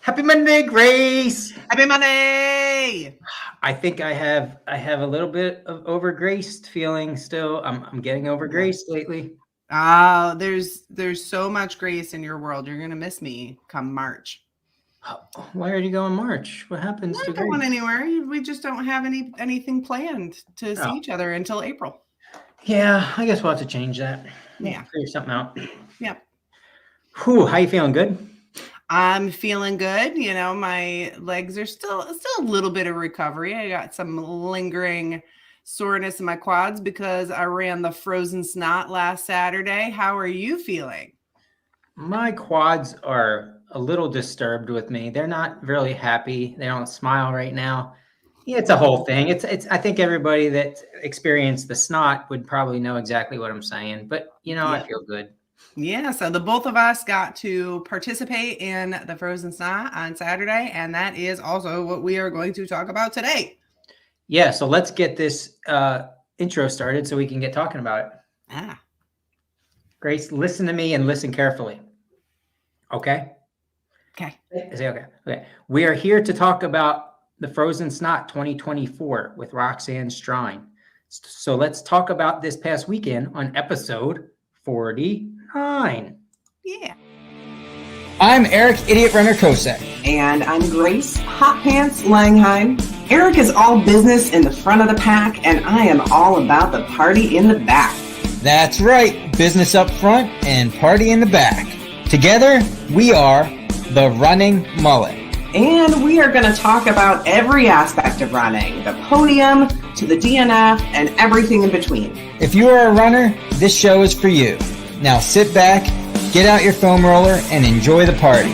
Happy Monday, Grayce. Happy Monday. I think I have a little bit of overgraced feeling still. I'm getting overgraced lately. There's so much grace in your world. You're gonna miss me come March. Why are you going March? What happens to Not Grayce? going anywhere. We just don't have anything planned to see each other until April. Yeah, I guess we'll have to change that. Yeah. Figure something out. Yeah. Whew, how you feeling? Good? I'm feeling good. You know, my legs are still a little bit of recovery. I got some lingering soreness in my quads because I ran the frozen snot last Saturday. How are you feeling? My quads are a little disturbed with me. They're not really happy. They don't smile right now. Yeah, it's a whole thing. It's I think everybody that experienced the snot would probably know exactly what I'm saying, but I feel good. Yeah, so the both of us got to participate in the frozen snot on Saturday, and that is also what we are going to talk about today. Yeah, so let's get this intro started so we can get talking about it. Grayce, listen to me and listen carefully. Okay? Okay. Okay. We are here to talk about the Frozen Snot 2024 with Roxanne Strine. So let's talk about this past weekend on episode 49. Yeah. I'm Eric, Idiot Runner Kosek. And I'm Grayce, Hot Pants Langheim. Eric is all business in the front of the pack, and I am all about the party in the back. That's right, business up front and party in the back. Together, we are the Running Mullet. And we are going to talk about every aspect of running, the podium to the DNF and everything in between. If you are a runner, this show is for you. Now sit back, get out your foam roller, and enjoy the party.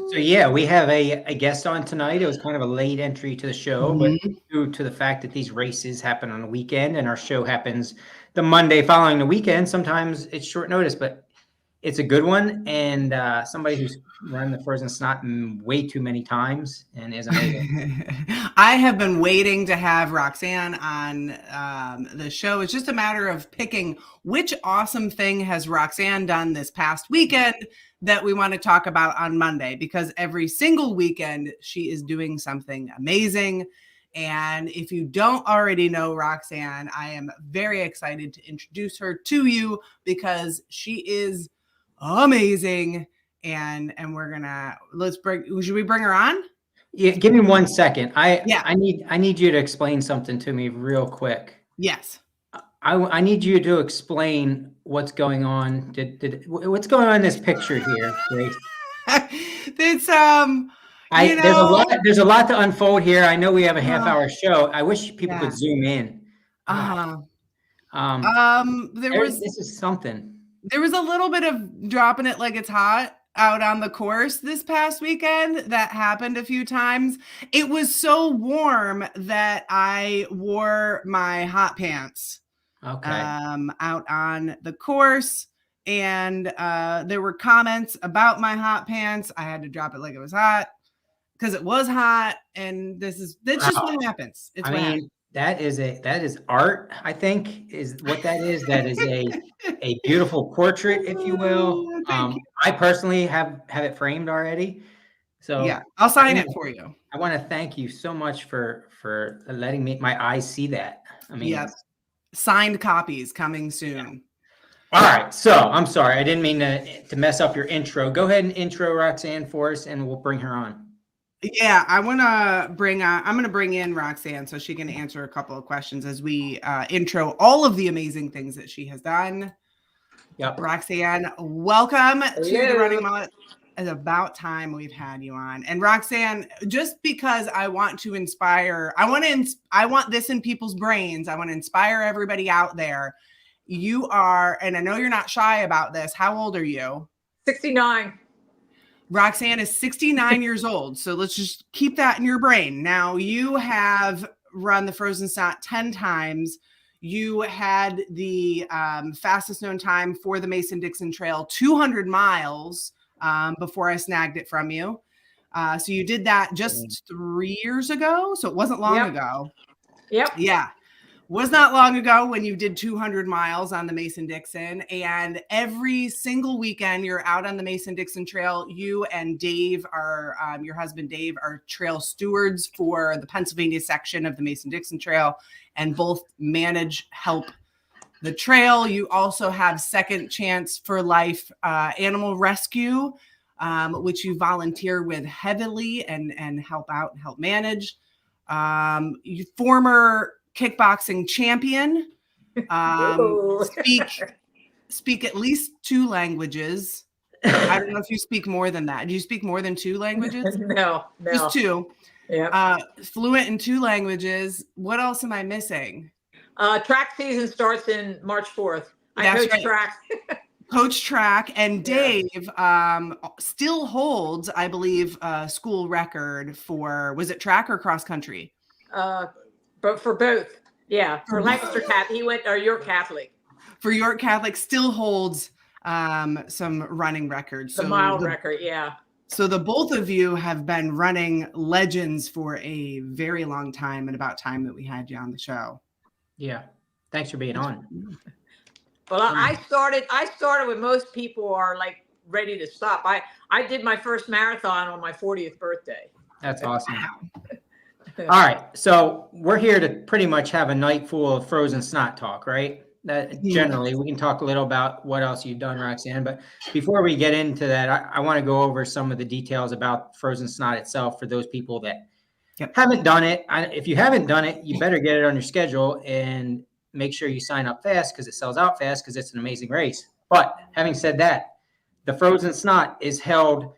So yeah, we have a guest on tonight. It was kind of a late entry to the show, but due to the fact that these races happen on the weekend and our show happens the Monday following the weekend, sometimes it's short notice, but it's a good one. And somebody who's run the Frozen Snot way too many times and is amazing. I have been waiting to have Roxanne on the show. It's just a matter of picking which awesome thing has Roxanne done this past weekend that we want to talk about on Monday, because every single weekend she is doing something amazing. And if you don't already know Roxanne, I am very excited to introduce her to you because she is amazing. And we're gonna should we bring her on? Yeah, give me 1 second. I need you to explain something to me real quick. Yes. I need you to explain what's going on. What's going on in this picture here, Grace? It's there's a lot to unfold here. I know we have a half-hour show. I wish people could zoom in. This is something. There was a little bit of dropping it like it's hot out on the course this past weekend. That happened a few times. It was so warm that I wore my hot pants out on the course, and there were comments about my hot pants. I had to drop it like it was hot because it was hot, and that's just what happens. It's what happens. That is art, I think, is what that is. That is a beautiful portrait, if you will. I personally have it framed already. So yeah, I'll sign it for you. I want to thank you so much for letting my eyes see that. I mean, yeah. Signed copies coming soon. All right. So I'm sorry. I didn't mean to mess up your intro. Go ahead and intro Roxanne for us, and we'll bring her on. Yeah, I'm going to bring in Roxanne so she can answer a couple of questions as we intro all of the amazing things that she has done. Yep. Roxanne, welcome to the Running Mullet. It's about time we've had you on. And Roxanne, just because I want to inspire, I want this in people's brains. I want to inspire everybody out there. You are, and I know you're not shy about this. How old are you? 69. Roxanne is 69 years old. So let's just keep that in your brain. Now, you have run the Frozen Snot 10 times. You had the fastest known time for the Mason-Dixon Trail, 200 miles. Before I snagged it from you. So you did that just 3 years ago. So it wasn't long ago. Yep. Yeah. Was not long ago when you did 200 miles on the Mason-Dixon, and every single weekend you're out on the Mason-Dixon Trail. You and Dave are, your husband Dave, are trail stewards for the Pennsylvania section of the Mason-Dixon Trail, and both help the trail. You also have Second Chance for Life Animal Rescue, which you volunteer with heavily and help out and help manage. You former kickboxing champion, speak at least 2 languages. I don't know if you speak more than that. Do you speak more than 2 languages? No. Just 2. Yeah. Fluent in 2 languages. What else am I missing? Track season starts in March 4th. I That's coach right. track. Coach track, and Dave still holds, I believe, school record for, was it track or cross country? But for both. Yeah. For Lancaster Catholic, he went, or York Catholic. For York Catholic, still holds some running records. The mile record, yeah. So the both of you have been running legends for a very long time, and about time that we had you on the show. Yeah. Thanks for being on. Well, I started when most people are like ready to stop. I did my first marathon on my 40th birthday. That's awesome. All right. So we're here to pretty much have a night full of frozen snot talk, right? Generally, we can talk a little about what else you've done, Roxanne. But before we get into that, I want to go over some of the details about frozen snot itself for those people that haven't done it. If you haven't done it, you better get it on your schedule and make sure you sign up fast because it sells out fast because it's an amazing race. But having said that, the frozen snot is held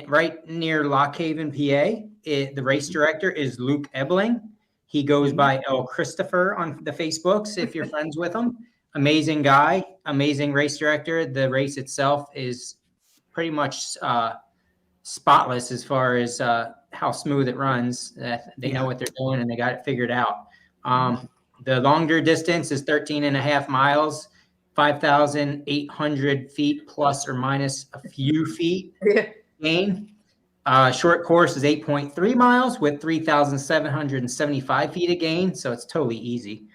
right near Lock Haven, PA. The race director is Luke Ebling. He goes by El Christopher on the Facebooks if you're friends with him. Amazing guy, amazing race director. The race itself is pretty much spotless as far as how smooth it runs. They know what they're doing and they got it figured out. The longer distance is 13.5 miles, 5,800 feet plus or minus a few feet gain. Short course is 8.3 miles with 3,775 feet of gain, so it's totally easy.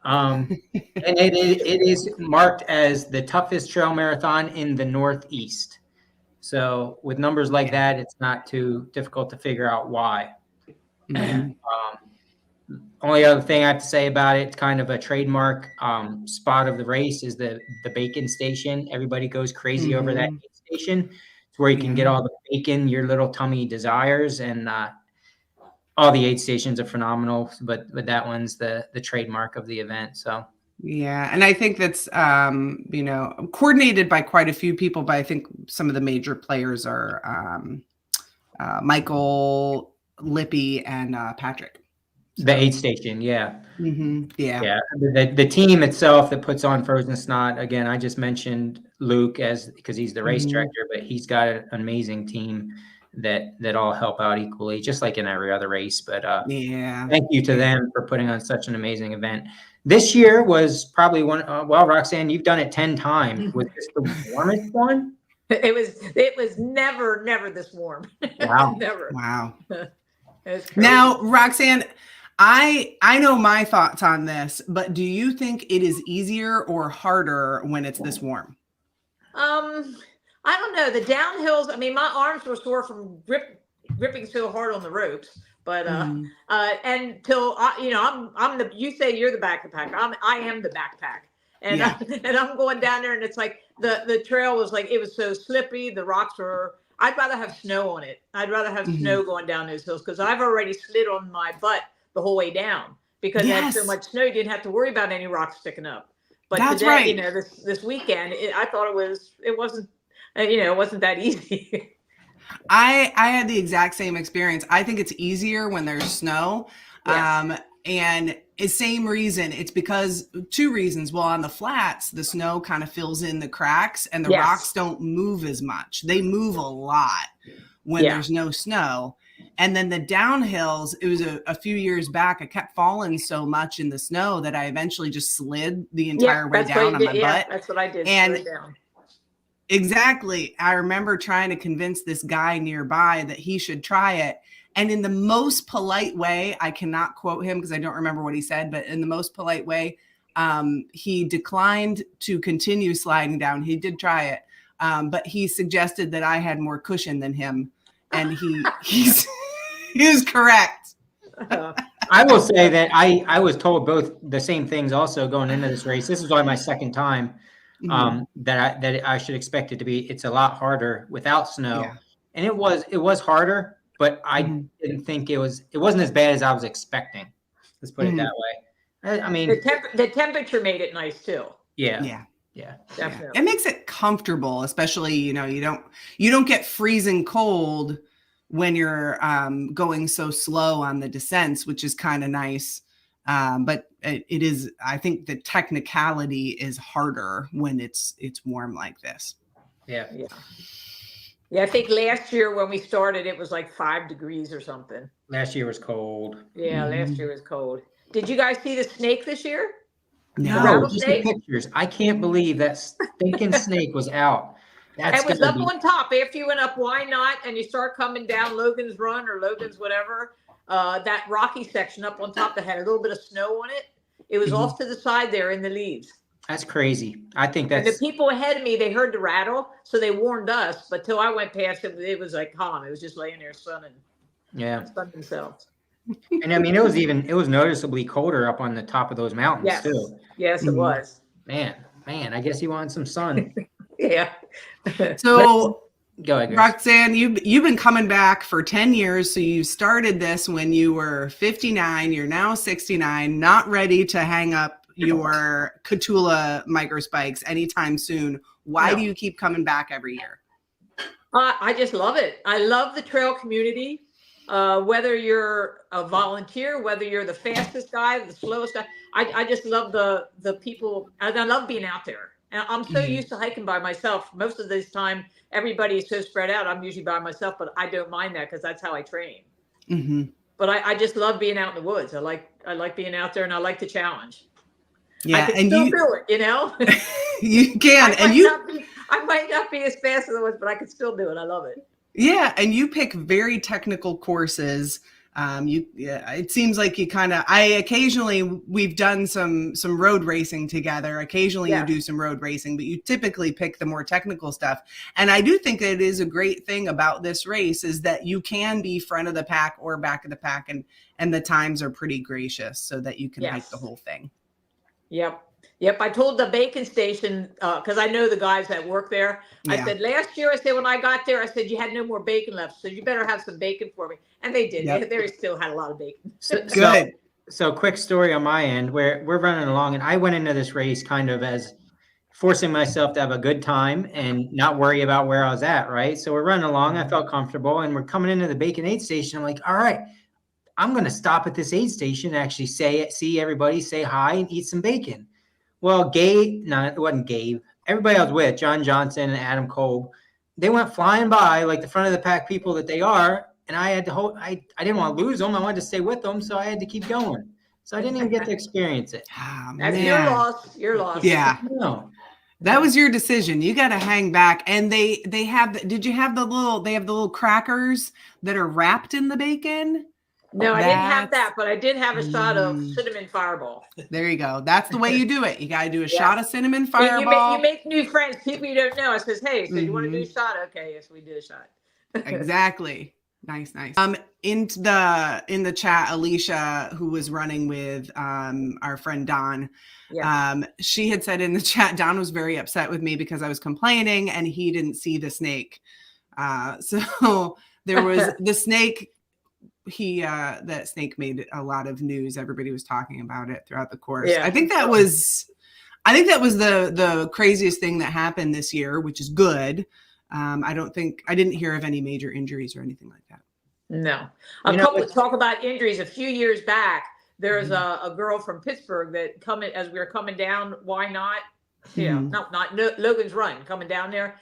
And it is marked as the toughest trail marathon in the Northeast. So with numbers like that, it's not too difficult to figure out why. Only other thing I have to say about it, it's kind of a trademark spot of the race is the bacon station. Everybody goes crazy over that station. It's where you can get all the bacon your little tummy desires, and all the aid stations are phenomenal, but that one's the trademark of the event. So yeah, and I think that's coordinated by quite a few people, but I think some of the major players are Michael, Lippy, and Patrick. The aid station, yeah. Yeah. The team itself that puts on Frozen Snot, again, I just mentioned Luke because he's the race director, but he's got an amazing team that all help out equally, just like in every other race. But thank you to them for putting on such an amazing event. This year was probably one. Well, Roxanne, you've done it 10 times. Was this the warmest one? It was never this warm. Wow. Never. Wow. Now, Roxanne, I know my thoughts on this, but do you think it is easier or harder when it's this warm? I don't know. The downhills, I mean, my arms were sore from gripping so hard on the ropes, but until you say you're the backpack. I am the backpack. And and I'm going down there and it's like the trail was like, it was so slippy. The rocks were, I'd rather have snow on it. I'd rather have snow going down those hills because I've already slid on my butt the whole way down because it had so much snow. You didn't have to worry about any rocks sticking up. But that's today, right. This weekend, I thought it wasn't that easy. I had the exact same experience. I think it's easier when there's snow. Yes. And the same reason, it's because 2 reasons. Well, on the flats, the snow kind of fills in the cracks and the rocks don't move as much. They move a lot when there's no snow. And then the downhills, it was a few years back, I kept falling so much in the snow that I eventually just slid the entire way down on my butt. That's what I did. And exactly. I remember trying to convince this guy nearby that he should try it. And in the most polite way, I cannot quote him because I don't remember what he said, but in the most polite way, he declined to continue sliding down. He did try it, but he suggested that I had more cushion than him, and he was correct. I will say that I was told both the same things also going into this race. This is only my second time that I should expect it to be. It's a lot harder without snow, and it was harder, but I didn't think it wasn't as bad as I was expecting. Let's put it that way. I mean, the temperature made it nice too. Yeah. Definitely. It makes it comfortable, especially, you don't get freezing cold when you're going so slow on the descents, which is kind of nice. But it is, I think the technicality is harder when it's warm like this. Yeah. I think last year when we started, it was like 5 degrees or something. Last year was cold. Yeah, last year was cold. Did you guys see the snake this year? No, just the pictures. I can't believe that stinking snake was out. It was up on top. After you went up Why Not and you start coming down Logan's Run or Logan's whatever, that rocky section up on top that had a little bit of snow on it. It was off to the side there in the leaves. That's crazy. I think And that's the people ahead of me, they heard the rattle, so they warned us. But till I went past it was like calm. It was just laying there sunning themselves. And I mean, it was noticeably colder up on the top of those mountains too. Yes, it was. Man, I guess you want some sun. Yeah. So go ahead, Grace. Roxanne, you've been coming back for 10 years. So you started this when you were 59. You're now 69, not ready to hang up your Catula micro spikes anytime soon. Why do you keep coming back every year? I just love it. I love the trail community. Whether you're a volunteer, whether you're the fastest guy, the slowest guy, I just love the people, and I love being out there. And I'm so used to hiking by myself. Most of this time, everybody is so spread out. I'm usually by myself, but I don't mind that because that's how I train. But I just love being out in the woods. I like being out there, and I like the challenge. Yeah, I can still do it, You can, I might not be as fast as I was, but I can still do it. I love it. Yeah, and you pick very technical courses. It seems like you occasionally we've done some road racing together. Occasionally you do some road racing, but you typically pick the more technical stuff. And I do think that it is a great thing about this race is that you can be front of the pack or back of the pack, and the times are pretty gracious so that you can hike the whole thing. Yep. I told the bacon station, because I know the guys that work there. I said, last year, when I got there, I said, you had no more bacon left. So you better have some bacon for me. And they did. They still had a lot of bacon. Good. So quick story on my end where we're running along, and I went into this race kind of as forcing myself to have a good time and not worry about where I was at. Right. So we're running along. I felt comfortable, and we're coming into the bacon aid station. I'm like, all right, I'm going to stop at this aid station and actually see everybody, say hi, and eat some bacon. Well, it wasn't Gabe. Everybody I was with, John Johnson and Adam Kolb, they went flying by like the front of the pack people that they are. And I had to I didn't want to lose them. I wanted to stay with them. So I had to keep going. So I didn't even get to experience it. Oh, that's your loss. Your loss. Yeah. No. That was your decision. You got to hang back. And they have, did you have the little crackers that are wrapped in the bacon? No, I didn't have that, but I did have a shot of cinnamon fireball. There you go. That's the way you do it. You got to do a shot of cinnamon fireball. You make new friends, people you don't know. I says, hey, so you want to do a shot? Okay, yes, we did a shot. Exactly. Nice. In the chat, Alicia, who was running with our friend Don, she had said in the chat, Don was very upset with me because I was complaining and he didn't see the snake. So there was the snake. That snake made a lot of news. Everybody was talking about it throughout the course. I think that was the craziest thing that happened this year, which is good. I didn't hear of any major injuries or anything like that. No. Talk about injuries. A few years back, there was a girl from Pittsburgh that as we were coming down, Why Not? Not Logan's Run, coming down there.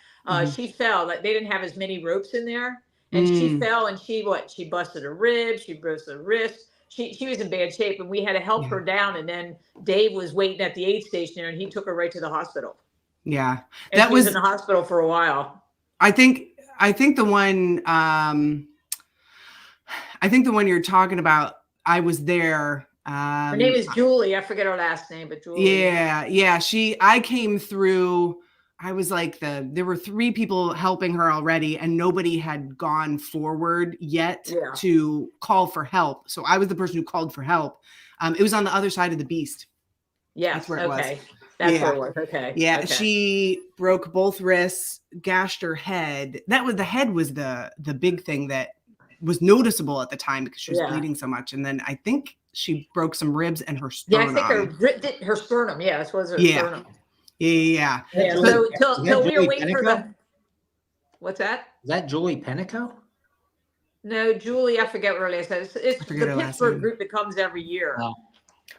She fell. Like they didn't have as many ropes in there. And she fell and she busted a rib, she busted a wrist. She was in bad shape and we had to help her down. And then Dave was waiting at the aid station there and he took her right to the hospital. Yeah. And she was in the hospital for a while. I think the one, I think the one you're talking about, I was there. Her name is Julie. I forget her last name, but Julie. Yeah. I came through. I was like there were 3 people helping her already, and nobody had gone forward yet to call for help. So I was the person who called for help. It was on the other side of the beast. Yeah, that's where it was. That's where it was. Okay. Yeah, okay. She broke both wrists, gashed her head. The head was the big thing that was noticeable at the time because she was bleeding so much. And then I think she broke some ribs and her sternum. Yeah, I think her sternum. Yeah, this was her sternum. Yeah. So till we were waiting for the. What's that? Is that Julie Pennico? No, Julie. I forget what her last name is. It's the Pittsburgh group that comes every year. Oh.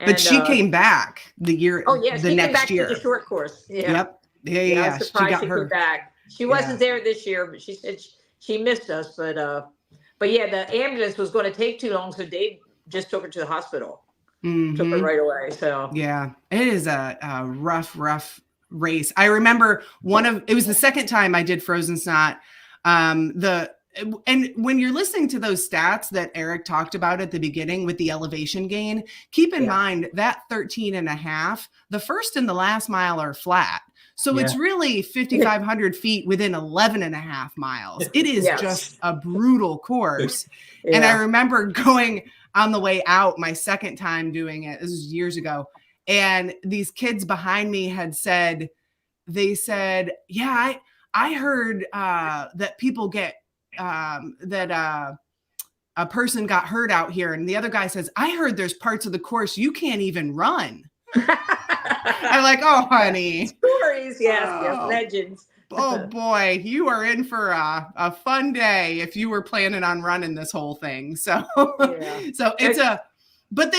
But she came back the year. Oh yeah, the she next came back year. to the short course. Yeah. Yep. Yeah. I was surprised she came back. She wasn't there this year, but she said she missed us. But yeah, the ambulance was going to take too long, so Dave just took her to the hospital. Took her right away. So yeah, it is a rough race. I remember it was the second time I did Frozen Snot. And when you're listening to those stats that Eric talked about at the beginning with the elevation gain, keep in mind that 13.5, the first and the last mile are flat. So it's really 5,500 feet within 11.5 miles. It is just a brutal course. And I remember going on the way out my second time doing it. This was years ago. And these kids behind me said, yeah, I heard that people get, that a person got hurt out here. And the other guy says, I heard there's parts of the course you can't even run. I'm like, oh, honey. Stories, yes, legends. Oh, boy, you are in for a fun day if you were planning on running this whole thing. So, so it's but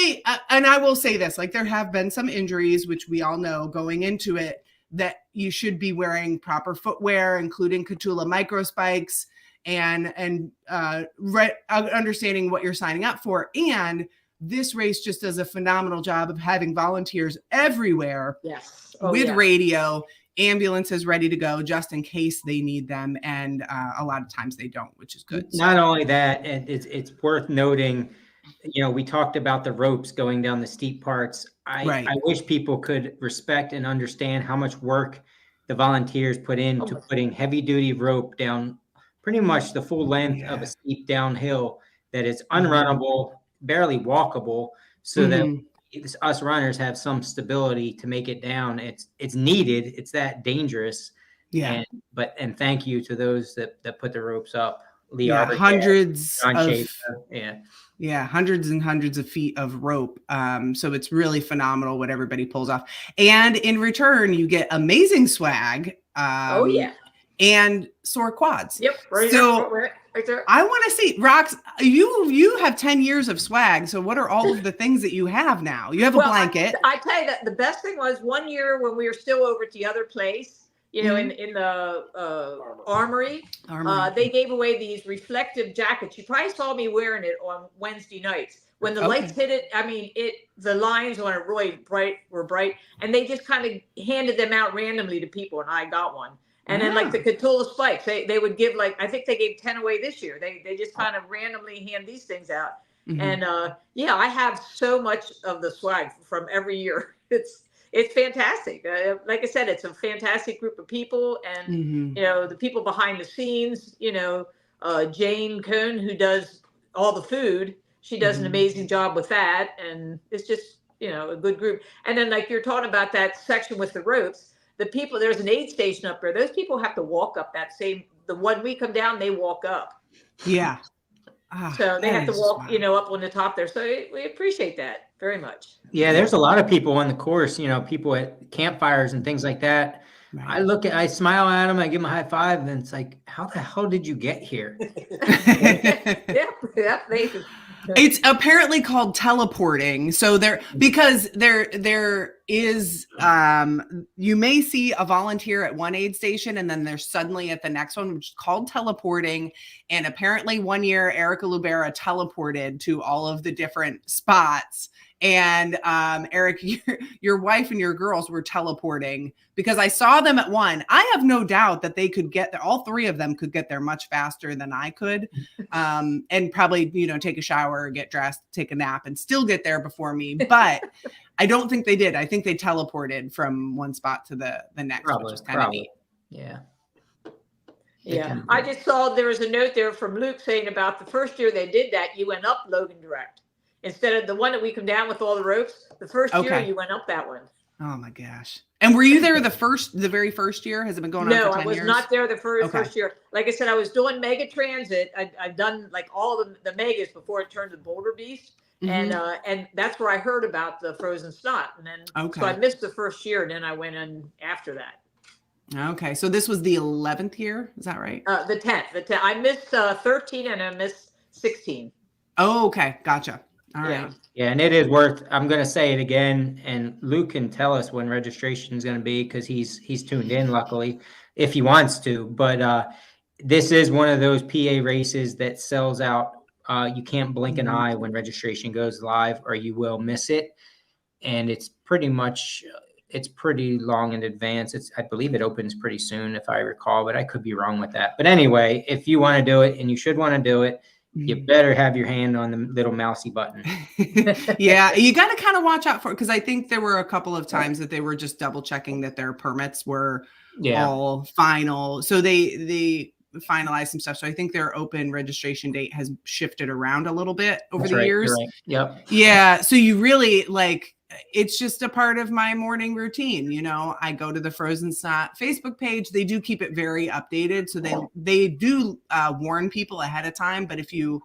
and I will say this, like there have been some injuries, which we all know going into it, that you should be wearing proper footwear, including Catula micro spikes, and understanding what you're signing up for. And this race just does a phenomenal job of having volunteers everywhere with radio, ambulances ready to go just in case they need them. And a lot of times they don't, which is good. Not only that, and it's worth noting, we talked about the ropes going down the steep parts. I wish people could respect and understand how much work the volunteers put into putting heavy duty rope down pretty much the full length of a steep downhill that is unrunnable, barely walkable, so that us runners have some stability to make it down. It's needed. It's that dangerous. Yeah. And thank you to those that put the ropes up. Hundreds and hundreds of feet of rope. So it's really phenomenal what everybody pulls off. And in return, you get amazing swag. And sore quads. Yep. Right there. I want to see, Rox, you have 10 years of swag. So what are all of the things that you have now? You have a blanket. I tell you that the best thing was one year when we were still over at the other place, in the armory, they gave away these reflective jackets. You probably saw me wearing it on Wednesday nights. When the lights hit it, I mean, the lines on it really were bright. And they just kind of handed them out randomly to people, and I got one. And then like the Catula spikes, they would give I think they gave 10 away this year. They just kind of randomly hand these things out. And I have so much of the swag from every year. It's fantastic. Like I said, it's a fantastic group of people, and the people behind the scenes. Jane Cohn, who does all the food, she does an amazing job with that, and it's just a good group. And then like you're talking about that section with the ropes. The people, there's an aid station up there. Those people have to walk up the one we come down, they walk up. Yeah. So they have to walk, up on the top there. So we appreciate that very much. Yeah, there's a lot of people on the course, people at campfires and things like that. Right. I smile at them, I give them a high five, and it's like, how the hell did you get here? It's apparently called teleporting. So because they're is you may see a volunteer at one aid station and then they're suddenly at the next one, which is called teleporting. And apparently one year Erica Lubera teleported to all of the different spots. And Eric, your wife and your girls were teleporting because I saw them at one. I have no doubt that they could get there. All three of them could get there much faster than I could, and probably, you know, take a shower, get dressed, take a nap, and still get there before me. But I don't think they did. I think they teleported from one spot to the next, which is kind of neat. Yeah. Yeah. I just saw there was a note there from Luke saying about the first year they did that, you went up Logan Direct. Instead of the one that we come down with all the ropes, the first year you went up that one. Oh my gosh. And were you there the very first year? Has it been going on for 10 years? No, I was not there the first year. Like I said, I was doing Mega Transit. I've done like all the megas before it turned to Boulder Beast. And that's where I heard about the frozen snot. And then so I missed the first year and then I went in after that. Okay. So this was the 11th year. Is that right? The 10th. I missed 13 and I missed 16. Oh, okay. Gotcha. All right. Yeah, and it is worth, I'm going to say it again, and Luke can tell us when registration is going to be because he's tuned in, luckily, if he wants to. But this is one of those PA races that sells out. You can't blink an eye when registration goes live or you will miss it. And it's pretty long in advance. I believe it opens pretty soon, if I recall, but I could be wrong with that. But anyway, if you want to do it, and you should want to do it, you better have your hand on the little mousy button. Yeah, you got to kind of watch out for it because I think there were a couple of times that they were just double checking that their permits were all final. So they finalized some stuff. So I think their open registration date has shifted around a little bit over the years. Right. Yep. Yeah. So you really it's just a part of my morning routine. You know, I go to the Frozen Snot Facebook page. They do keep it very updated. So they do warn people ahead of time. But if you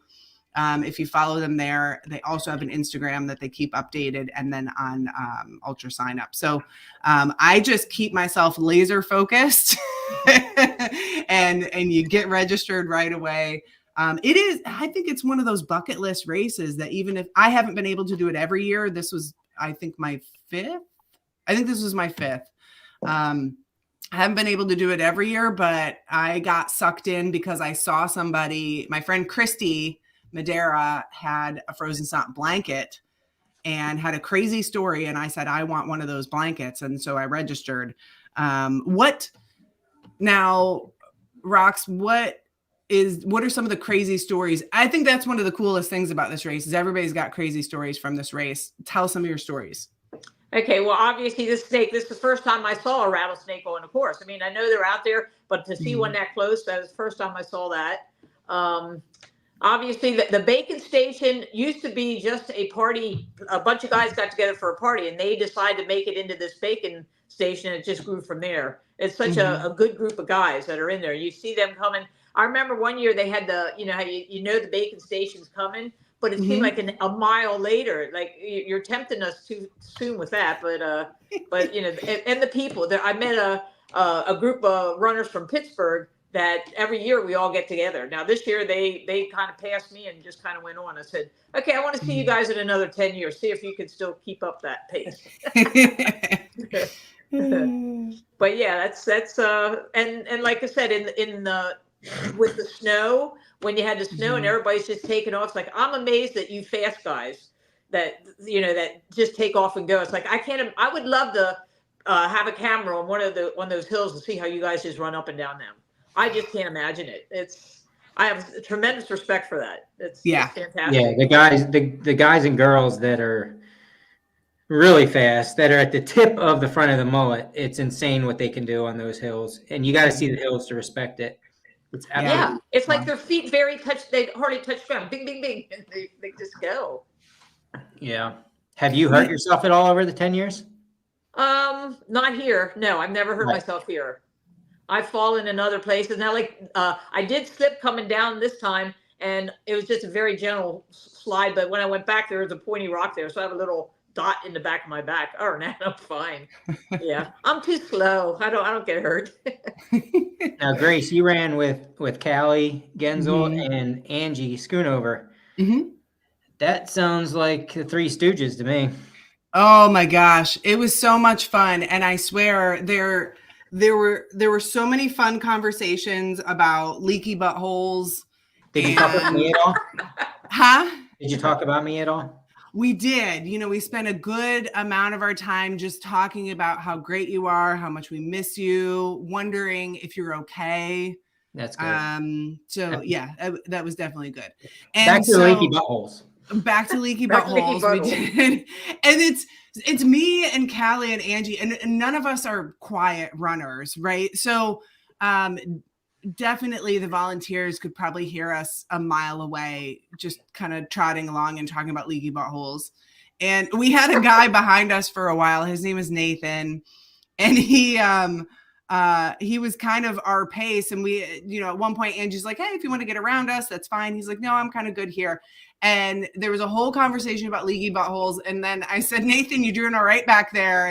follow them there, they also have an Instagram that they keep updated and then on Ultra Sign Up. So I just keep myself laser focused and you get registered right away. I think it's one of those bucket list races that even if I haven't been able to do it every year, this was, I think my fifth. I think this was my fifth. I haven't been able to do it every year, but I got sucked in because I saw somebody, my friend Christy Madera had a Frozen Snot blanket and had a crazy story. And I said, I want one of those blankets. And so I registered. Now, Rox, what are some of the crazy stories? I think that's one of the coolest things about this race is everybody's got crazy stories from this race. Tell some of your stories. Okay, well, obviously this is the first time I saw a rattlesnake on a course. I mean, I know they're out there, but to see one that close, that was the first time I saw that. Obviously, the bacon station used to be just a party. A bunch of guys got together for a party, and they decided to make it into this bacon station. It just grew from there. It's such a good group of guys that are in there. You see them coming. I remember one year they had how the bacon station's coming, but it seemed like a mile later. Like you're tempting us too soon with that, but you know, and the people there. I met a group of runners from Pittsburgh that every year we all get together. Now this year they kind of passed me and just kind of went on. I said, okay, I want to see you guys in another 10 years. See if you can still keep up that pace. But yeah, that's and like I said, in the with the snow, when you had the snow and everybody's just taking off, it's like I'm amazed at you fast guys that just take off and go. It's like I would love to have a camera on one of those hills and see how you guys just run up and down them. I just can't imagine it. I have tremendous respect for that. It's fantastic. Yeah, the guys and girls that are really fast, that are at the tip of the front of the mullet. It's insane what they can do on those hills, and you got to see the hills to respect it. It's it's like their feet they hardly touch ground. Bing, bing, bing, and they just go. Yeah. Have you hurt yourself at all over the 10 years? Not here. No, I've never hurt myself here. I've fallen in other places. Now, I did slip coming down this time, and it was just a very gentle slide. But when I went back, there was a pointy rock there, so I have a little dot in the back of my back. Oh, now I'm fine. Yeah, I'm too slow. I don't get hurt. Now, Grayce, you ran with Callie Genzel and Angie Schoonover. That sounds like the Three Stooges to me. Oh my gosh, it was so much fun, and I swear there were so many fun conversations about leaky buttholes. Did you talk about me at all? Huh? Did you talk about me at all? We did. You know, we spent a good amount of our time just talking about how great you are, how much we miss you, wondering if you're okay. That's good. So yeah, that was definitely good. And back to leaky buttholes. Back to leaky Back to leaky buttholes. We did. And it's me and Callie and Angie, and none of us are quiet runners, right? So definitely the volunteers could probably hear us a mile away, just kind of trotting along and talking about leaky buttholes. And we had a guy behind us for a while. His name is Nathan, and he was kind of our pace. And we, you know, at one point Angie's like, hey, if you want to get around us, that's fine. He's like, no, I'm kind of good here. And there was a whole conversation about leaky buttholes. And then I said, Nathan, you're doing all right back there.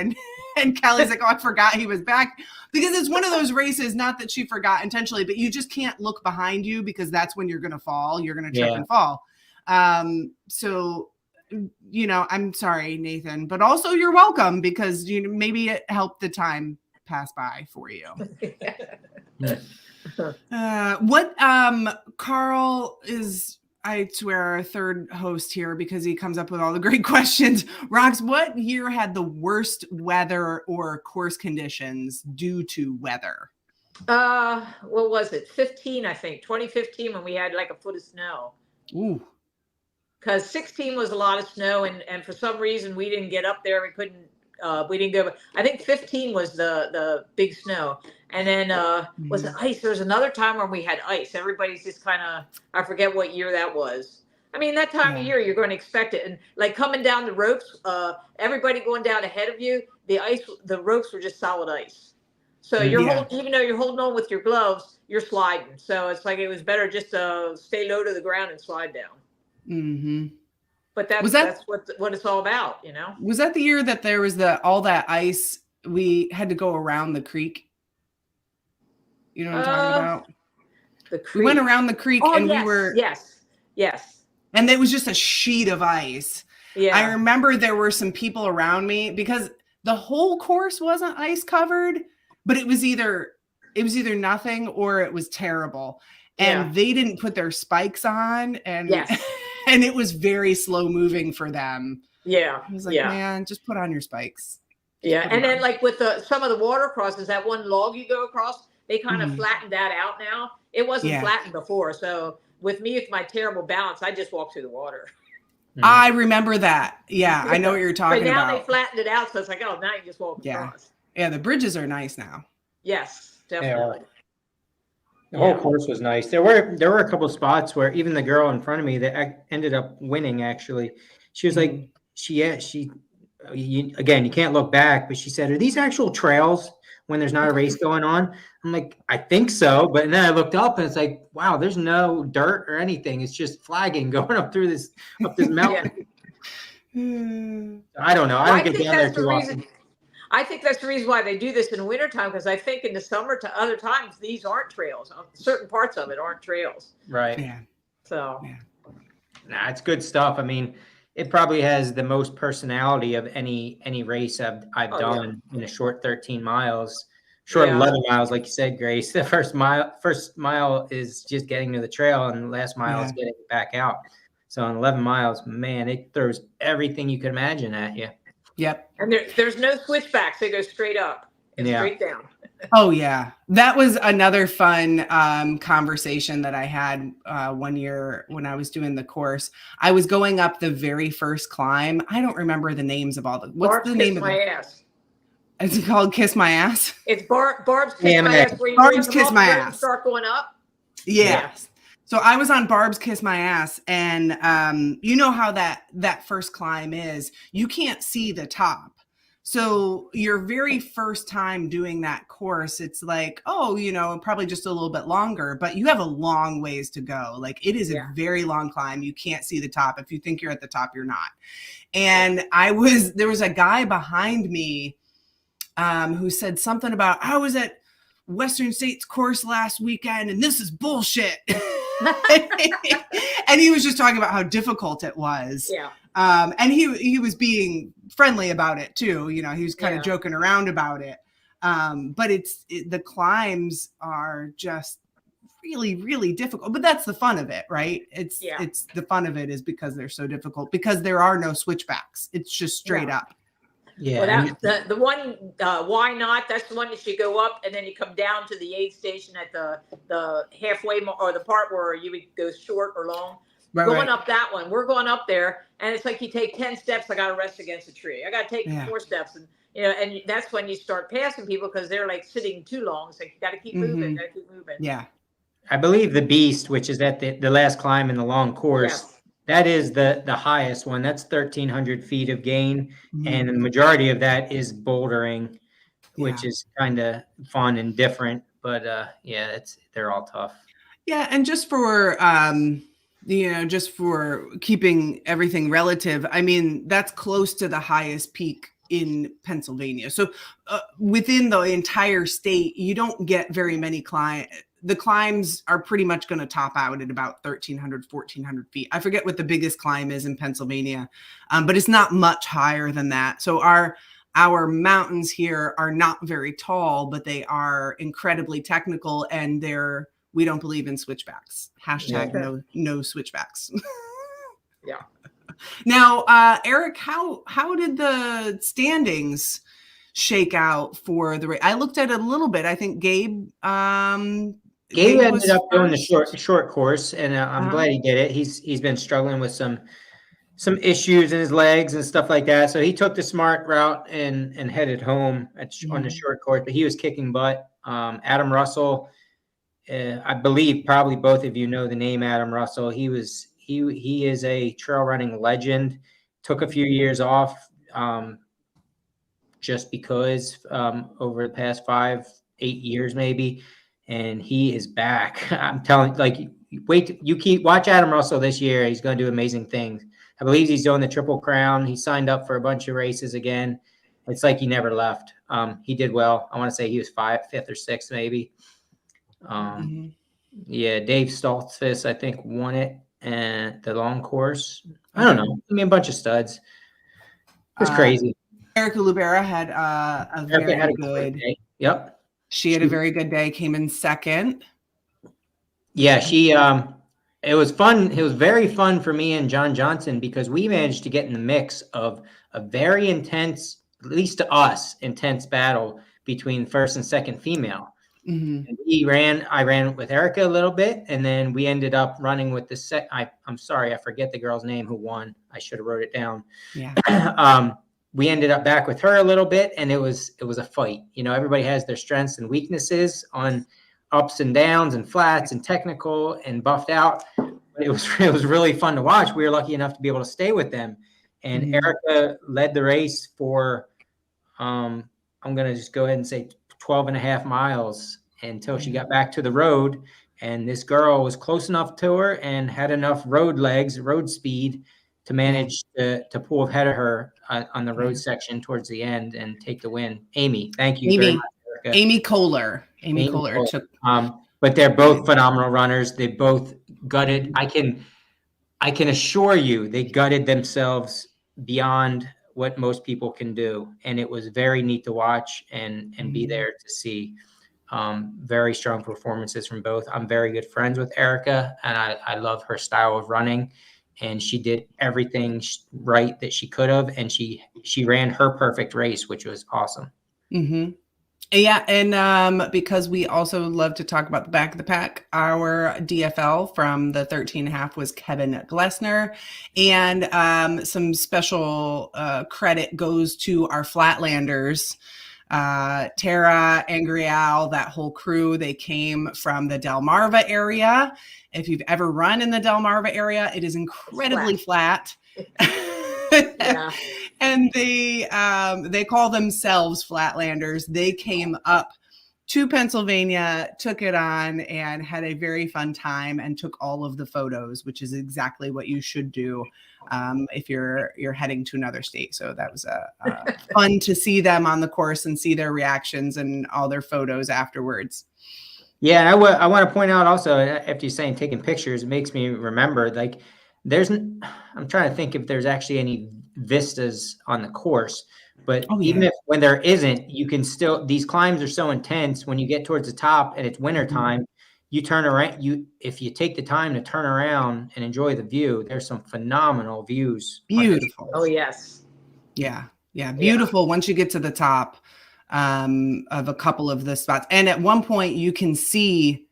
And Kelly's like, oh, I forgot he was back. Because it's one of those races, not that she forgot intentionally, but you just can't look behind you because that's when you're going to fall. You're going to trip and fall. So, you know, I'm sorry, Nathan, but also you're welcome because, you know, maybe it helped the time pass by for you. Carl is, I swear, our third host here because he comes up with all the great questions. Rox, what year had the worst weather or course conditions due to weather? What was it? 15, I think. 2015 when we had like a foot of snow. Ooh. Because 16 was a lot of snow, and for some reason we didn't get up there. We didn't go. I think 15 was the big snow. And then was it ice? There was another time when we had ice. Everybody's just kind of, I forget what year that was. I mean, that time of year, you're going to expect it. And like coming down the ropes, everybody going down ahead of you, the ropes were just solid ice. So you're even though you're holding on with your gloves, you're sliding. So it's like it was better just to stay low to the ground and slide down. Mm-hmm. But that's what it's all about, you know? Was that the year that there was all that ice, we had to go around the creek? You know what I'm talking about? The creek. We went around the creek and we were... Yes. And it was just a sheet of ice. Yeah. I remember there were some people around me because the whole course wasn't ice covered, but it was either nothing or it was terrible. And they didn't put their spikes on and and it was very slow moving for them. Yeah. I was like, man, just put on your spikes. And then like with some of the water crosses, that one log you go across, they kind of flattened that out now. It wasn't flattened before. So with me, with my terrible balance, I just walk through the water. I remember that. Yeah, I know what you're talking about. But now they flattened it out. So it's like, oh, now you just walk across. Yeah, the bridges are nice now. Yes, definitely. The whole course was nice. There were a couple of spots where even the girl in front of me that ended up winning, actually, she was like, again, you can't look back, but she said, are these actual trails when there's not a race going on? I'm like, I think so. But then I looked up and it's like, wow, there's no dirt or anything. It's just flagging going up this mountain. I don't know. I don't get down there too often. I think that's the reason why they do this in the wintertime, because I think in the summer to other times, these aren't trails. Certain parts of it aren't trails. Right. Yeah. So. Nah, it's good stuff. I mean, it probably has the most personality of any race I've done in a short 13 miles. Short 11 miles, like you said, Grayce. The first mile is just getting to the trail, and the last mile is getting back out. So in 11 miles, man, it throws everything you can imagine at you. Yep. And there's no switchbacks. They go straight up and straight down. Oh, yeah. That was another fun conversation that I had one year when I was doing the course. I was going up the very first climb. I don't remember the names of all the... What's the name of it? Ass. Is it called Kiss My Ass? It's Barb's Kiss My Ass. Barb's Kiss My Ass. Start going up. Yeah. So I was on Barb's Kiss My Ass, and you know how that first climb is. You can't see the top. So your very first time doing that course, it's like, oh, you know, probably just a little bit longer, but you have a long ways to go. Like it is a very long climb. You can't see the top. If you think you're at the top, you're not. And there was a guy behind me who said something about, I was at Western States course last weekend and this is bullshit. And he was just talking about how difficult it was. And he was being friendly about it too. You know, he was kind of joking around about it. But the climbs are just really, really difficult. But that's the fun of it, right? It's the fun of it is because they're so difficult, because there are no switchbacks. It's just straight up. Yeah. Well, that's the one. Why not? That's the one that you go up and then you come down to the aid station at the halfway or the part where you would go short or long. Going up that one, we're going up there, and it's like you take 10 steps. I got to rest against a tree. I got to take 4 steps, and and that's when you start passing people because they're like sitting too long. It's like you got to keep moving. Got to keep moving. Yeah. I believe the Beast, which is at the last climb in the long course, that is the highest one. That's 1,300 feet of gain, and the majority of that is bouldering, which is kind of fun and different. But they're all tough. Yeah, and just for just for keeping everything relative, I mean, that's close to the highest peak in Pennsylvania. So within the entire state, you don't get very many the climbs are pretty much going to top out at about 1,300, 1,400 feet. I forget what the biggest climb is in Pennsylvania, but it's not much higher than that. So our mountains here are not very tall, but they are incredibly technical, and we don't believe in switchbacks. Hashtag no switchbacks. Yeah. Now, Eric, how did the standings shake out for the race? I looked at it a little bit. I think Gabe ended up doing the short course, and I'm glad he did it. He's been struggling with some issues in his legs and stuff like that. So he took the smart route and headed home on the short course, but he was kicking butt. Adam Russell, I believe probably both of you know the name Adam Russell. He is a trail running legend. Took a few years off just because over the past 5-8 years maybe, and he is back. I'm telling watch Adam Russell this year. He's going to do amazing things. I believe he's doing the Triple Crown. He signed up for a bunch of races again. It's like he never left. He did well. I want to say he was 5th or 6th maybe. Yeah, Dave Stoltzfus, I think, won it at the long course. I don't know. I mean, a bunch of studs. It was crazy. Erica Lubera had a very good day. Yep. She had a very good day, came in 2nd. Yeah, it was fun. It was very fun for me and John Johnson because we managed to get in the mix of a very intense, at least to us, intense battle between first and second female. And I ran with Erica a little bit, and then we ended up running with I'm sorry, I forget the girl's name who won. I should have wrote it down. Yeah. We ended up back with her a little bit, and it was a fight. You know, everybody has their strengths and weaknesses on ups and downs and flats and technical and buffed out. But it was really fun to watch. We were lucky enough to be able to stay with them. And Erica led the race for I'm going to just go ahead and say 12 and a half miles until she got back to the road. And this girl was close enough to her and had enough road speed to manage to pull ahead of her on the road section towards the end and take the win. Amy, thank you very much, Erica. Amy Kohler took. But they're both phenomenal runners. They both gutted. I can assure you they gutted themselves beyond what most people can do. And it was very neat to watch and be there to see. Very strong performances from both. I'm very good friends with Erica, and I love her style of running. And she did everything right that she could have, and she ran her perfect race, which was awesome. Yeah, and because we also love to talk about the back of the pack, our DFL from the 13.5 was Kevin Glessner, and some special credit goes to our Flatlanders, Tara, Angrial, that whole crew. They came from the Delmarva area. If you've ever run in the Delmarva area, it is incredibly flat. Yeah. And they call themselves Flatlanders. They came up to Pennsylvania, took it on, and had a very fun time and took all of the photos, which is exactly what you should do if you're heading to another state. So that was fun to see them on the course and see their reactions and all their photos afterwards. Yeah, I want to point out also, after you're saying taking pictures, it makes me remember, like, I'm trying to think if there's actually any vistas on the course, but Oh, even yeah. if when there isn't, you can still, these climbs are so intense when you get towards the top and it's winter time, you turn around, if you take the time to turn around and enjoy the view, there's some phenomenal views. Beautiful. Oh, yes. Yeah. Yeah. Beautiful. Once you get to the top of a couple of the spots. And at one point you can see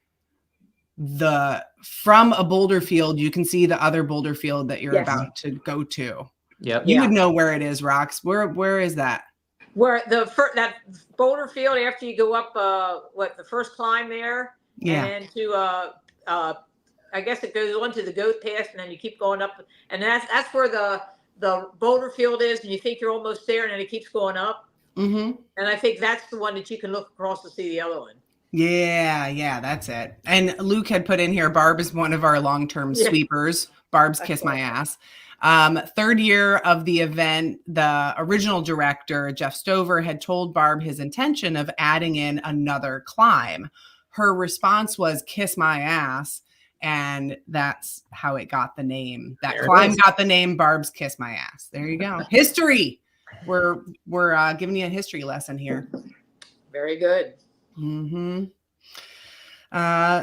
from a boulder field, you can see the other boulder field that you're about to go to. Yep. You would know where it is, Rox. Where is that? Where that boulder field after you go up the first climb there, and to I guess it goes on to the goat pass, and then you keep going up, and that's where the boulder field is, and you think you're almost there, and then it keeps going up. And I think that's the one that you can look across to see the other one. Yeah, that's it. And Luke had put in here, Barb is one of our long-term sweepers. Barb's Kiss My Ass. Third year of the event, the original director, Jeff Stover, had told Barb his intention of adding in another climb. Her response was Kiss My Ass, and that's how it got the name. That climb got the name Barb's Kiss My Ass. There you go. History. We're giving you a history lesson here. Very good.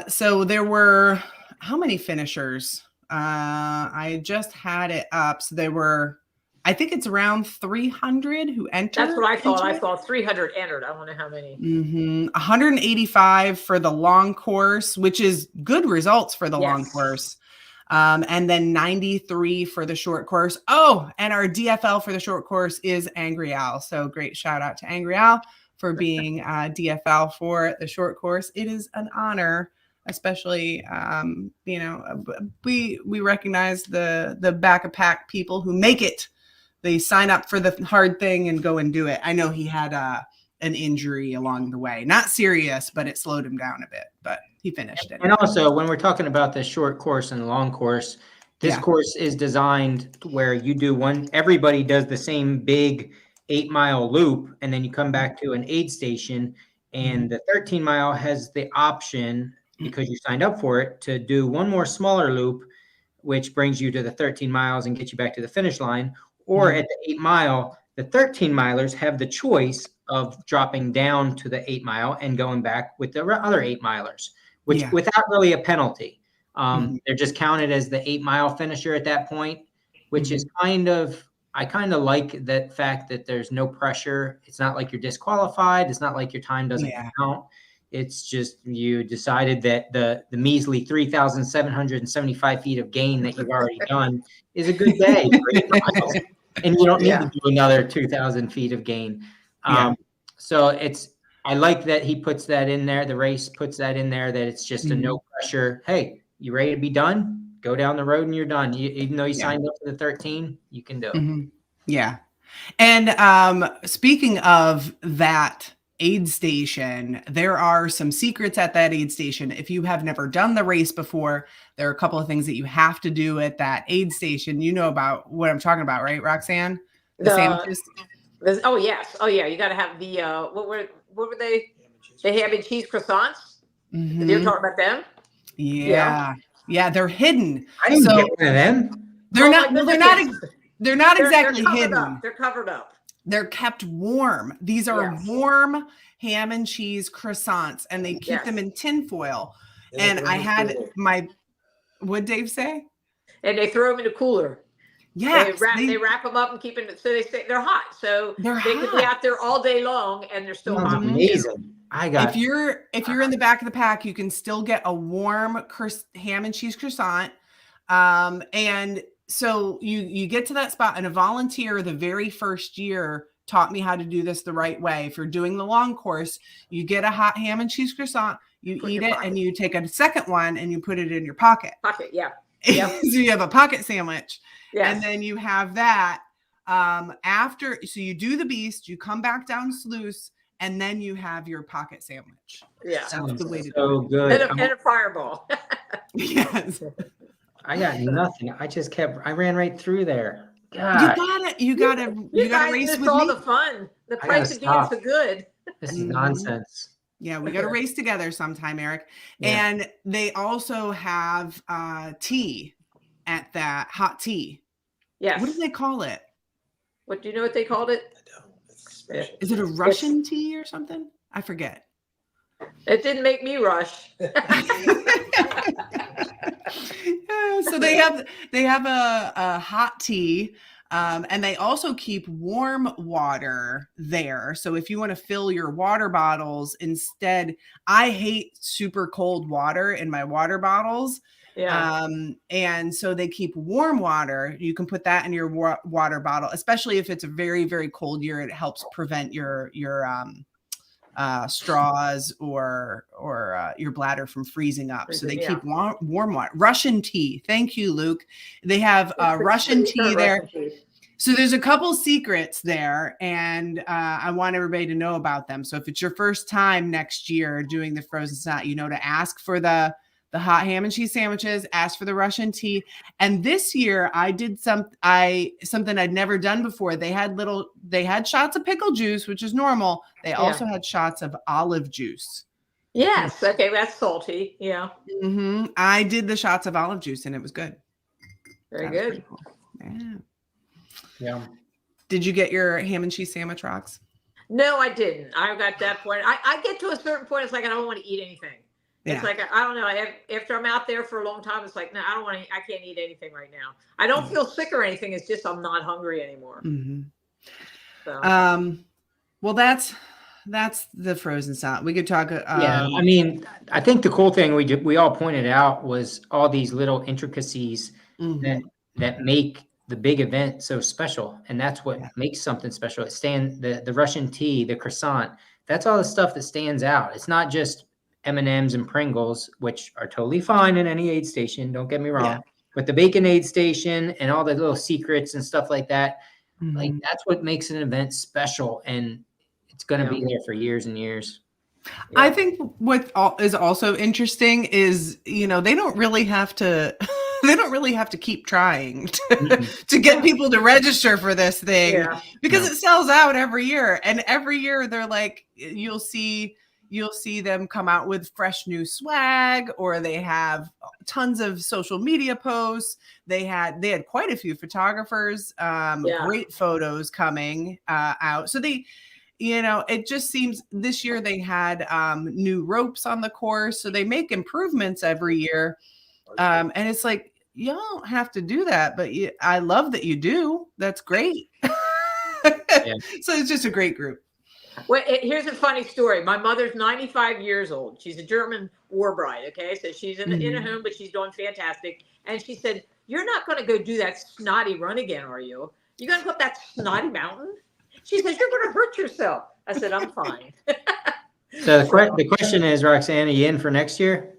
So there were how many finishers? I just had it up. So there were, I think it's around 300 who entered. That's what I thought. I thought 300 entered. I wonder how many. 185 for the long course, which is good results for the long course. And then 93 for the short course. Oh, and our DFL for the short course is Angry Al. So great shout out to Angry Al for being DFL for the short course. It is an honor, especially, we recognize the back of pack people who make it. They sign up for the hard thing and go and do it. I know he had an injury along the way, not serious, but it slowed him down a bit, but he finished it. And also when we're talking about the short course and the long course, this course is designed where you do everybody does the same big 8-mile loop, and then you come back to an aid station, and the 13-mile has the option, because you signed up for it, to do one more smaller loop, which brings you to the 13 miles and gets you back to the finish line. Or at the 8-mile, the 13-milers have the choice of dropping down to the 8-mile and going back with the other 8-milers, which without really a penalty. They're just counted as the 8-mile finisher at that point, which is I kind of like that fact that there's no pressure. It's not like you're disqualified. It's not like your time doesn't count. It's just you decided that the measly 3,775 feet of gain that you've already done is a good day for 8 miles, and you don't need to do another 2,000 feet of gain. So I like that he puts that in there. The race puts that in there, that it's just a no pressure. Hey, you ready to be done? Go down the road and you're done. Even though you signed up for the 13, you can do it. Yeah. And speaking of that aid station, there are some secrets at that aid station. If you have never done the race before, there are a couple of things that you have to do at that aid station. You know about what I'm talking about, right, Roxanne? The sandwiches? Oh, yes. Oh, yeah. You got to have the, what were they? The ham and cheese croissants. You're talking about them? Yeah. Yeah, they're hidden. I didn't get one of them. They're not exactly hidden. They're covered up. They're kept warm. These are warm ham and cheese croissants, and they keep them in tinfoil. And I had what'd Dave say? And they throw them in the cooler. Yeah, they wrap them up and keep them, so they're hot. So they can be out there all day long, and they're still hot. Amazing. If you're in the back of the pack, you can still get a warm ham and cheese croissant. And so you get to that spot, and a volunteer the very first year taught me how to do this the right way. If you're doing the long course, you get a hot ham and cheese croissant, you eat it, and you take a second one and you put it in your pocket. So you have a pocket sandwich. And then you have that after. So you do the beast, you come back down sluice, and then you have your pocket sandwich. That's the way to do it. Good. And a fireball. Yes. I got nothing. I ran right through there. God. You gotta race with all me. the fun. The price of being so good. This is nonsense. Yeah, we got to race together sometime, Eric. Yeah. And they also have tea at that hot tea. Yes. What do they call it? What do you know what they called it? I don't. It's special. Is it a Russian tea or something? I forget. It didn't make me rush. Yeah, so they have a hot tea, and they also keep warm water there. So if you want to fill your water bottles instead, I hate super cold water in my water bottles. Yeah. And so they keep warm water. You can put that in your water bottle, especially if it's a very, very cold year. It helps prevent your straws or your bladder from freezing up. So they keep warm water. Russian tea. Thank you, Luke. They have Russian tea there. So there's a couple secrets there, and I want everybody to know about them. So if it's your first time next year doing the frozen snot, you know to ask for the hot ham and cheese sandwiches, ask for the Russian tea. And this year I did something I'd never done before. They had shots of pickle juice, which is normal. They also had shots of olive juice. Yes. Okay. That's salty. Yeah. Mm-hmm. I did the shots of olive juice and it was good. Very good. Cool. Yeah. Yeah. Did you get your ham and cheese sandwich, Rox? No, I didn't. I got that point. I get to a certain point. It's like, I don't want to eat anything. It's like, I don't know. After I'm out there for a long time, it's like, no, I can't eat anything right now. I don't feel sick or anything. It's just, I'm not hungry anymore. Mm-hmm. So. Well, that's the frozen snot. We could talk. Yeah. I mean, I think the cool thing we all pointed out was all these little intricacies that make the big event so special. And that's what makes something special. The Russian tea, the croissant, that's all the stuff that stands out. It's not just M&Ms and Pringles, which are totally fine in any aid station. Don't get me wrong, but the bacon aid station and all the little secrets and stuff like that, like that's what makes an event special. And it's going to be there for years and years. Yeah. I think what is also interesting is, they don't really have to, keep trying to get people to register for this thing because it sells out every year. And every year they're like, you'll see them come out with fresh new swag, or they have tons of social media posts. They had quite a few photographers, great photos coming out. So it just seems this year they had new ropes on the course. So they make improvements every year. And it's like, you don't have to do that, but I love that you do. That's great. So it's just a great group. Well, here's a funny story. My mother's 95 years old. She's a German war bride. Okay. So she's in a home, but she's doing fantastic. And she said, "You're not going to go do that snotty run again, are you? You're going to go up that snotty mountain?" She says, "You're going to hurt yourself." I said, "I'm fine." So the question is, Roxanne, are you in for next year?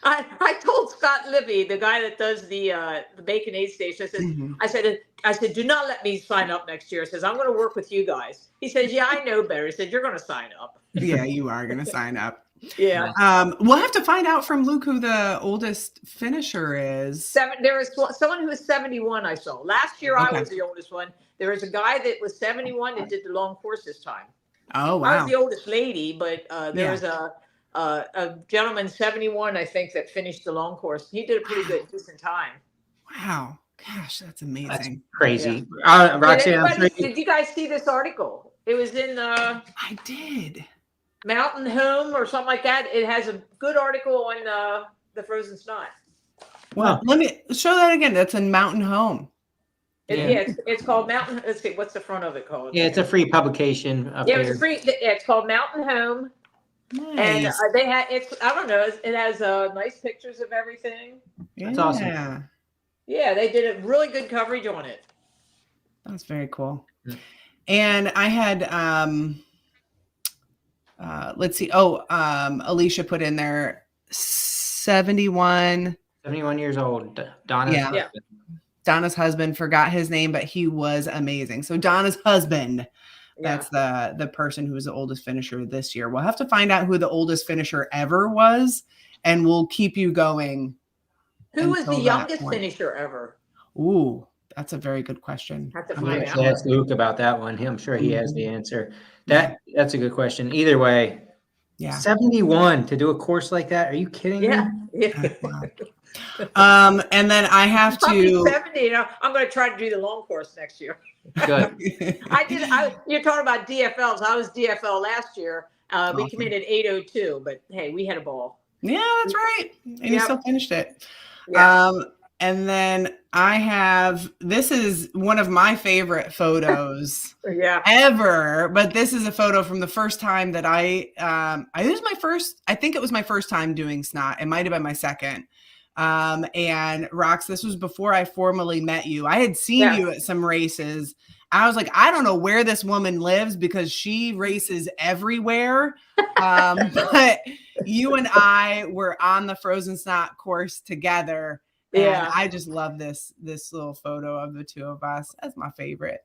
I told Scott Libby, the guy that does the bacon aid station, I said, "Do not let me sign up next year." I says, "I'm going to work with you guys." He says, "Yeah, I know better." He said, "You're going to sign up." Yeah, you are going to sign up. Yeah. We'll have to find out from Luke who the oldest finisher is. There was someone who was 71 I saw. Last year I was the oldest one. There was a guy that was 71 that did the long course this time. Oh, wow. I was the oldest lady, but there was a gentleman, 71, I think, that finished the long course. He did a pretty good, decent time. Wow. Gosh, that's amazing. That's crazy. Roxanne, did you guys see this article? It was in I did. Mountain Home or something like that. It has a good article on the frozen snot. Well, let me show that again. That's in Mountain Home. It's called Mountain. Let's see, what's the front of it called? Yeah, it's a free publication. It's free. It's called Mountain Home. Nice. And they had I don't know. It has nice pictures of everything. That's awesome. Yeah, they did a really good coverage on it. That's very cool. Yeah. And I had let's see. Alicia put in there 71 years old. Donna's husband, forgot his name, but he was amazing. So Donna's husband. That's the person who was the oldest finisher this year. We'll have to find out who the oldest finisher ever was, and we'll keep you going. Who was the youngest finisher ever? Ooh, that's a very good question. Have to find out. Ask Luke about that one. I'm sure he has the answer. That's a good question. Either way, 71 to do a course like that. Are you kidding me? Yeah. Wow. And then I have I'll be to. 70. You know, I'm going to try to do the long course next year. Good. You're talking about DFLs. I was DFL last year. We Awesome. committed 802, but hey, we had a ball. Yeah, that's right. And you Yep. still finished it. Yeah. And then I have, this is one of my favorite photos Yeah. ever, but this is a photo from the first time that I think it was my first time doing Snot. It might have been my second. And Rox, this was before I formally met you. I had seen you at some races. I was like, I don't know where this woman lives because she races everywhere. But you and I were on the Frozen Snot course together. And I just love this little photo of the two of us. That's my favorite.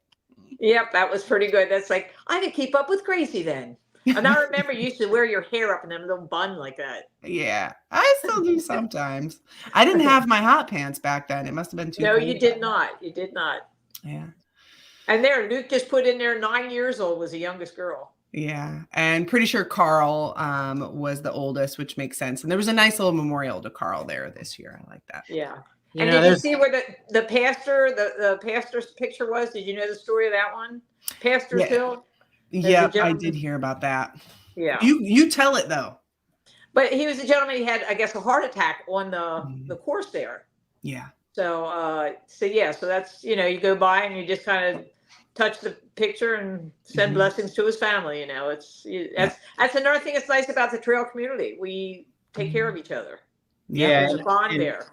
Yep, that was pretty good. That's like, I could keep up with Grayce then. And I remember you used to wear your hair up in them little bun like that. Yeah, I still do sometimes. I didn't have my hot pants back then. It must have been too No, cold. you did not. You did not. Yeah. And there, Luke just put in there 9 years old was the youngest girl. Yeah, and pretty sure Carl was the oldest, which makes sense. And there was a nice little memorial to Carl there this year. I like that. Yeah. You And know, did you see where the pastor's picture was? Did you know the story of that one? Pastor's Hill? Yeah, I did hear about that. Yeah. You tell it though. But he was a gentleman. He had, I guess, a heart attack on the course there. Yeah. So that's, you go by and you just kind of touch the picture and send blessings to his family. That's another thing that's nice about the trail community. We take care of each other. Yeah. There's a bond there.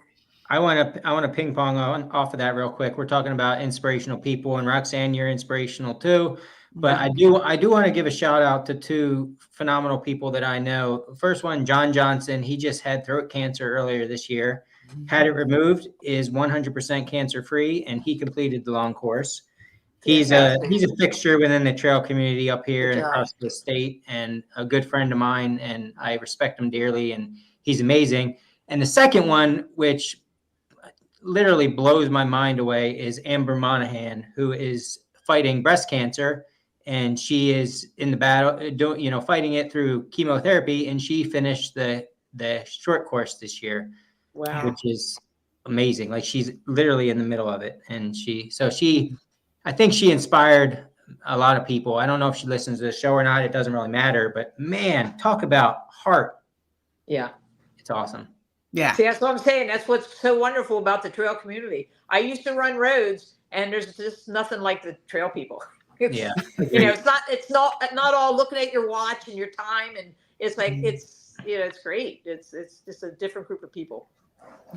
I want to ping pong off of that real quick. We're talking about inspirational people, and Roxanne, you're inspirational too. But I do want to give a shout out to two phenomenal people that I know. First one, John Johnson. He just had throat cancer earlier this year. Had it removed, is 100% cancer free, and he completed the long course. He's a fixture within the trail community up here and across the state, and a good friend of mine, and I respect him dearly, and he's amazing. And the second one, which literally blows my mind away, is Amber Monahan, who is fighting breast cancer, and she is in the battle, fighting it through chemotherapy, and she finished the short course this year. Wow. Which is amazing. Like, she's literally in the middle of it, and I think she inspired a lot of people. I don't know if she listens to the show or not. It doesn't really matter, but man, talk about heart. Yeah. It's awesome. Yeah. See, that's what I'm saying. That's what's so wonderful about the trail community. I used to run roads, and there's just nothing like the trail people. It's not all looking at your watch and your time, and it's like it's great. It's just a different group of people.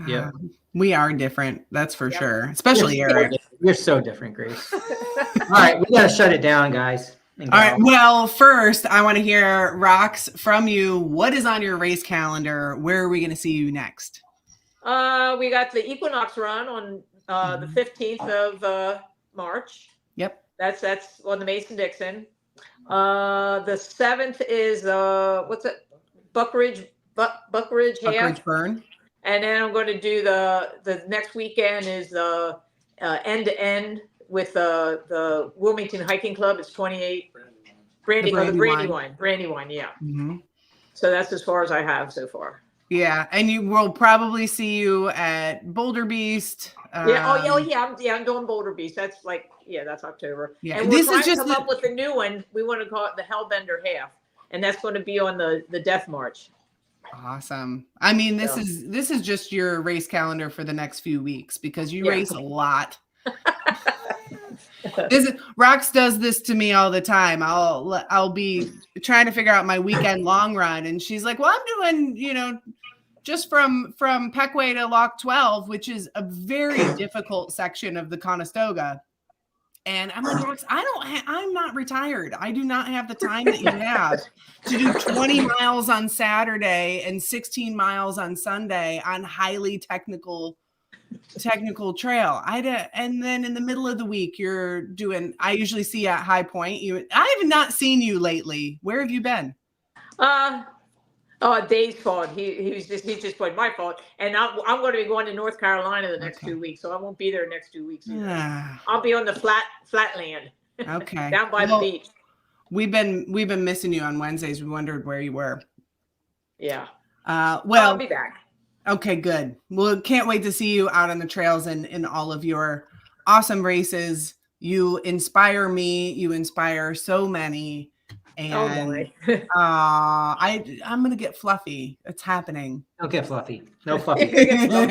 Yeah, we are different. That's for sure. Especially Eric. You're so different, Grayce. All right, we gotta shut it down, guys. All right. Well, first, I want to hear, Rox, from you. What is on your race calendar? Where are we going to see you next? We got the Equinox run on the 15th of March. Yep. That's on the Mason-Dixon. The 7th is Buckridge half. Buckridge Burn. And then I'm going to do the next weekend is the end to end with the Wilmington Hiking Club. It's 28 Brandywine. Yeah. Mm-hmm. So that's as far as I have so far. Yeah, and you will probably see you at Boulder Beast. I'm doing Boulder Beast. That's that's October. Yeah, and we're trying to come up with a new one. We want to call it the Hellbender Half, and that's going to be on the Death March. Awesome. I mean, this is just your race calendar for the next few weeks because you race a lot. Rox does this to me all the time. I'll be trying to figure out my weekend long run, and she's like, "Well, I'm doing just from Peckway to Lock 12, which is a very difficult section of the Conestoga." And I'm like, Rox, I'm not retired. I do not have the time that you have to do 20 miles on Saturday and 16 miles on Sunday on highly technical trail. And then in the middle of the week, you're doing, I usually see at High Point. I have not seen you lately. Where have you been? Dave's fault. He's just played my fault. And I'm going to be going to North Carolina the next 2 weeks, so I won't be there next 2 weeks either. I'll be on the flatland. Okay. Down by the beach. We've been missing you on Wednesdays. We wondered where you were. Yeah. Well, I'll be back. Okay, good. Well, can't wait to see you out on the trails and in all of your awesome races. You inspire me. You inspire so many. And I'm gonna get fluffy. It's happening. Don't get fluffy. No fluffy. Well,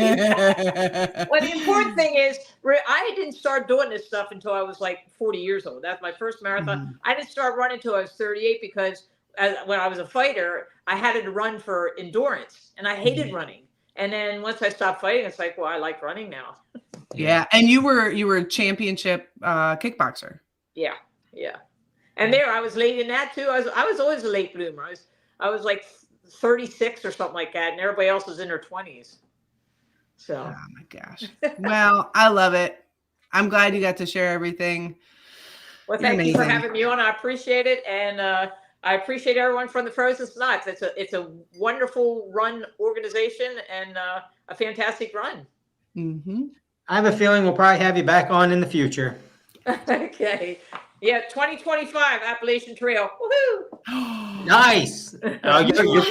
the important thing is, I didn't start doing this stuff until I was like 40 years old. That's my first marathon. I didn't start running until I was 38 because when I was a fighter, I had to run for endurance, and I hated running. And then once I stopped fighting, it's like, well, I like running now. Yeah, and you were a championship kickboxer. Yeah. And there, I was late in that too. I was always a late bloomer. I was like 36 or something like that, and everybody else was in their 20s. So. Oh my gosh. Well, I love it. I'm glad you got to share everything. Well, thank you for having me on. I appreciate it, and I appreciate everyone from the Frozen Snots. It's a wonderful run organization and a fantastic run. Mm-hmm. I have a feeling we'll probably have you back on in the future. Okay. Yeah, 2025 Appalachian Trail. Woohoo! Nice. Oh,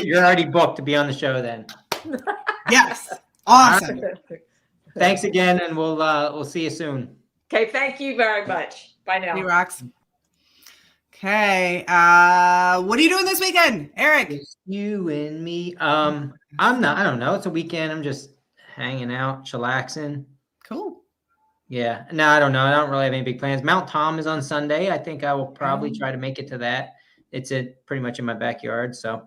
you're already booked to be on the show then. Yes. Awesome. Thanks again, and we'll see you soon. Okay, thank you very much. Bye now. Hey, Rox. Okay. What are you doing this weekend, Eric? It's you and me. I don't know. It's a weekend. I'm just hanging out, chillaxing. Cool. Yeah. No, I don't know. I don't really have any big plans. Mount Tom is on Sunday. I think I will probably try to make it to that. It's pretty much in my backyard. So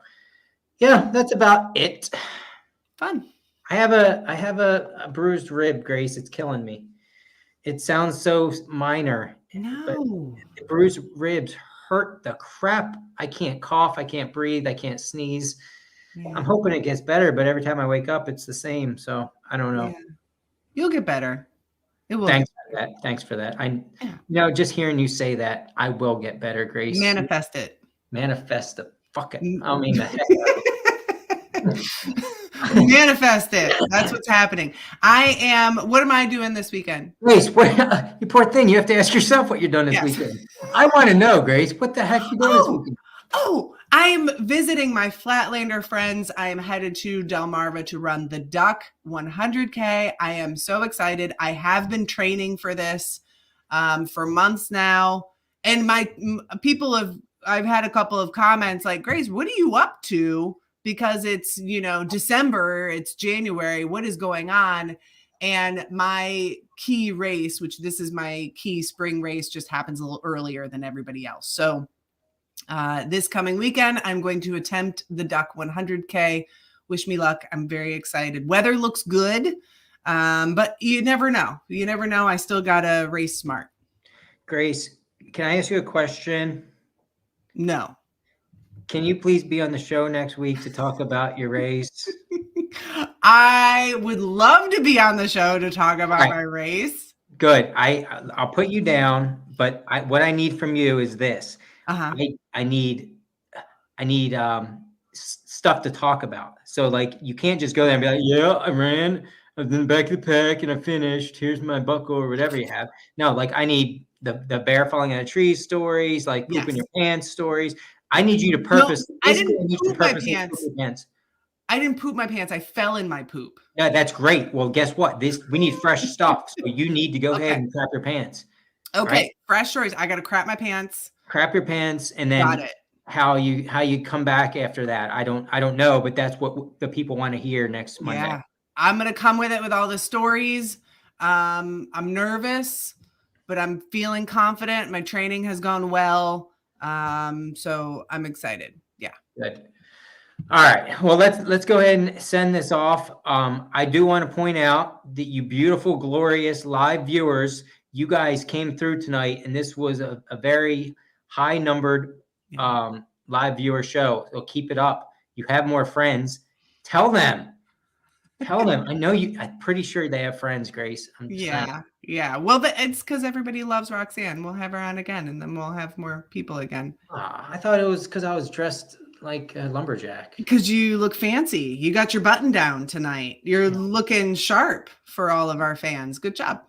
yeah, that's about it. Fun. I have a bruised rib, Grayce. It's killing me. It sounds so minor. No. The bruised ribs hurt the crap. I can't cough. I can't breathe. I can't sneeze. Yeah. I'm hoping it gets better, but every time I wake up, it's the same. So I don't know. Yeah. You'll get better. It will. Thanks for that. Just hearing you say that, I will get better, Grayce. Manifest it. Manifest the fucking. I mean the heck. Manifest it. That's what's happening. What am I doing this weekend? Grayce, you poor thing. You have to ask yourself what you're doing this weekend. I want to know, Grayce. What the heck you doing this weekend? I'm visiting my Flatlander friends. I am headed to Delmarva to run the Duck 100K. I am so excited. I have been training for this for months now. And I've had a couple of comments like, Grayce, what are you up to? Because it's, December, it's January. What is going on? And my key race, which this is my key spring race, just happens a little earlier than everybody else. So this coming weekend, I'm going to attempt the Duck 100K. Wish me luck. I'm very excited. Weather looks good, but you never know. You never know. I still got to race smart. Grayce, can I ask you a question? No. Can you please be on the show next week to talk about your race? I would love to be on the show to talk about my race. Good. I'll put you down, but what I need from you is this. I need stuff to talk about. So like, you can't just go there and be like, yeah, I ran, I've been back to the pack and I finished. Here's my buckle or whatever you have. No, like I need the bear falling out of trees stories, like pooping your pants stories. I need you to purpose. No, I didn't poop my pants. I didn't poop my pants. I fell in my poop. Yeah, that's great. Well, guess what? We need fresh stuff. So you need to go ahead and crap your pants. Okay. Right? Fresh stories. I got to crap my pants. Crap your pants, and then how you come back after that. I don't know, but that's what the people want to hear next Monday. Yeah. I'm going to come with it with all the stories. I'm nervous, but I'm feeling confident. My training has gone well. So I'm excited. Yeah. Good. All right. Well, let's go ahead and send this off. I do want to point out that you beautiful, glorious live viewers, you guys came through tonight, and this was a very high numbered live viewer show. So keep it up. You have more friends. Tell them. I know I'm pretty sure they have friends, Grayce. Yeah. Well, it's because everybody loves Roxanne. We'll have her on again, and then we'll have more people again. I thought it was because I was dressed like a lumberjack. Because you look fancy. You got your button down tonight. You're looking sharp for all of our fans. Good job.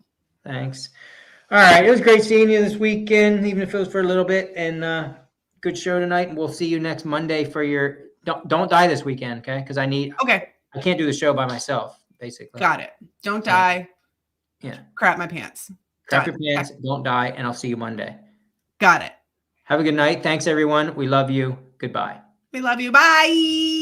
Thanks. All right. It was great seeing you this weekend, even if it was for a little bit. And good show tonight. And we'll see you next Monday for your don't die this weekend, okay? Because I I can't do the show by myself, basically. Got it. Don't die. Yeah. Crap my pants. Crap Done. your pants, don't die, and I'll see you Monday. Got it. Have a good night. Thanks, everyone. We love you. Goodbye. We love you. Bye.